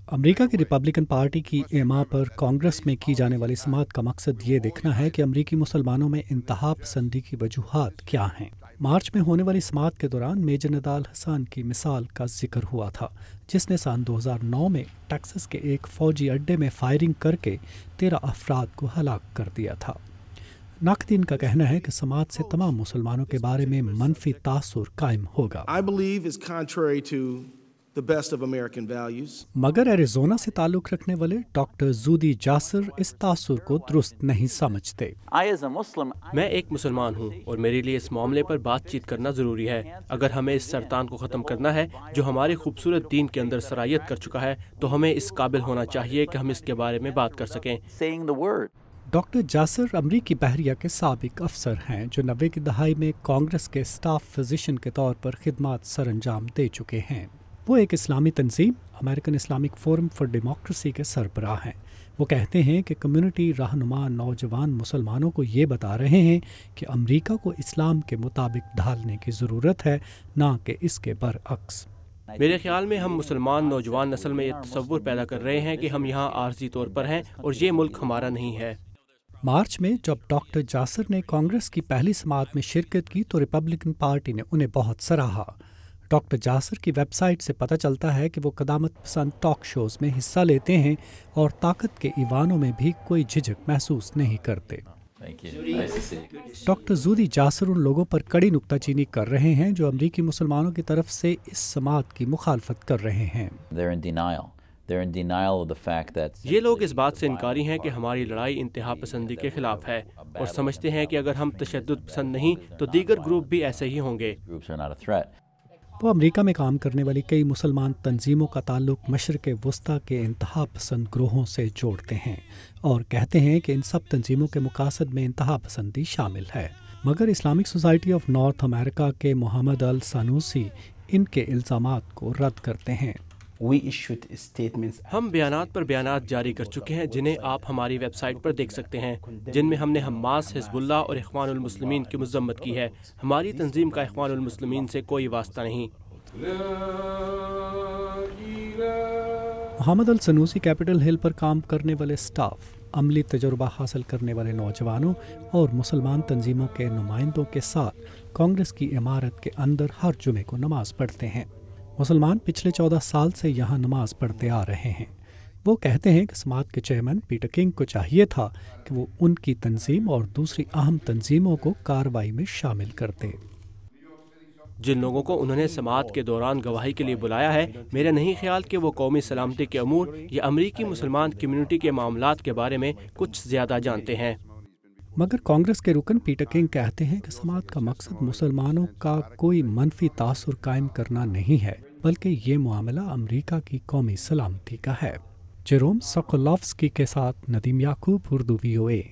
America की Republican party की एमा पर कांग्रेस में की जाने वाली समाअत का मकसद ये देखना है कि अमेरिकी मुसलमानों में इंतहा पसंदी की वजूहात क्या हैं। मार्च में होने वाली समाअत के दौरान मेजर नदाल हसन की मिसाल का जिक्र हुआ था, जिसने सन 2009 में टेक्सास के एक फौजी अड्डे में फायरिंग करके 13 अफराद को हलाक कर दिया था। नाक़दीन का कहना है कि समाअत से तमाम मुसलमानों के बारे में मनफी तासुर कायम होगा। मगर एरिज़ोना से ताल्लुक़ रखने वाले डॉक्टर जूदी जासर इस तासुर को दुरुस्त नहीं समझते। मैं एक मुसलमान हूँ और मेरे लिए इस मामले पर बातचीत करना ज़रूरी है। अगर हमें इस सरतान को ख़त्म करना है जो हमारे खूबसूरत दीन के अंदर सरायत कर चुका है, तो हमें इस काबिल होना चाहिए कि हम इसके बारे में बात कर सकें। डॉक्टर जासर अमरीकी बहरिया के साबिक अफसर हैं जो 90 की दहाई में कांग्रेस के स्टाफ फिजिशियन के तौर पर खिदमात सर अंजाम दे चुके हैं। वो एक इस्लामी तंजीम American Islamic forum for democracy के सरबराह हैं। वो कहते हैं कि कम्युनिटी रहनुमा नौजवान मुसलमानों को ये बता रहे हैं कि अमेरिका को इस्लाम के मुताबिक ढालने की ज़रूरत है, ना कि इसके बरअक्स। मेरे ख्याल में हम मुसलमान नौजवान नस्ल में ये तसव्वुर पैदा कर रहे हैं कि हम यहाँ आर्जी तौर पर हैं और ये मुल्क हमारा नहीं है। मार्च में जब डॉक्टर जासर ने कांग्रेस की पहली समाअत में शिरकत की तो रिपब्लिकन पार्टी ने उन्हें बहुत सराहा। डॉक्टर जासर की वेबसाइट से पता चलता है कि वो क़दामत पसंद टॉक शोज़ में हिस्सा लेते हैं और ताकत के ईवानों में भी कोई झिझक महसूस नहीं करते। डॉक्टर जूदी जासर उन लोगों पर कड़ी नुक्ताचीनी कर रहे हैं जो अमरीकी मुसलमानों की तरफ से इस समाअत की मुखालफत कर रहे हैं। ये लोग इस बात से इनकारी हैं कि हमारी लड़ाई इंतहा पसंदी के खिलाफ है और समझते हैं कि अगर हम तशद्दुद पसंद नहीं तो दीगर ग्रुप भी ऐसे ही होंगे। वो अमेरिका में काम करने वाली कई मुसलमान तंजीमों का ताल्लुक मशरक़ वस्ता के इंतहा पसंद ग्रोहों से जोड़ते हैं और कहते हैं कि इन सब तंजीमों के मुकासद में इंतहा पसंदी शामिल है। मगर Islamic society of north America के मोहम्मद अल सानूसी इनके इल्ज़ामात को रद्द करते हैं। हम बयानात पर बयानात जारी कर चुके हैं जिन्हें आप हमारी वेबसाइट पर देख सकते हैं, जिनमें हमने हमास, हिजबुल्लाह और इख्वानुल मुस्लिमीन की मज़म्मत की है। हमारी तंजीम का इख्वानुल मुस्लिमीन से कोई वास्ता नहीं। मोहम्मद अल सनूसी कैपिटल हिल पर काम करने वाले स्टाफ, अमली तजुर्बा हासिल करने वाले नौजवानों और मुसलमान तंजीमों के नुमाइंदों के साथ कांग्रेस की इमारत के अंदर हर जुमे को नमाज पढ़ते हैं। मुसलमान पिछले 14 साल से यहाँ नमाज पढ़ते आ रहे हैं। वो कहते हैं कि समाअत के चेयरमैन पीटर किंग को चाहिए था कि वो उनकी तंजीम और दूसरी अहम तंजीमों को कार्रवाई में शामिल करते। जिन लोगों को उन्होंने समाअत के दौरान गवाही के लिए बुलाया है, मेरा नहीं ख्याल कि वो कौमी सलामती के अमूर या अमरीकी मुसलमान कम्यूनिटी के मामलात के बारे में कुछ ज़्यादा जानते हैं। मगर कांग्रेस के रुकन पीटर किंग कहते हैं कि समाअत का मकसद मुसलमानों का कोई मनफी तासुर कायम करना नहीं है, बल्कि ये मामला अमेरिका की कौमी सलामती का है। जेरोम सोकोलोव्स्की के साथ नदीम याकूब, उर्दू VOA।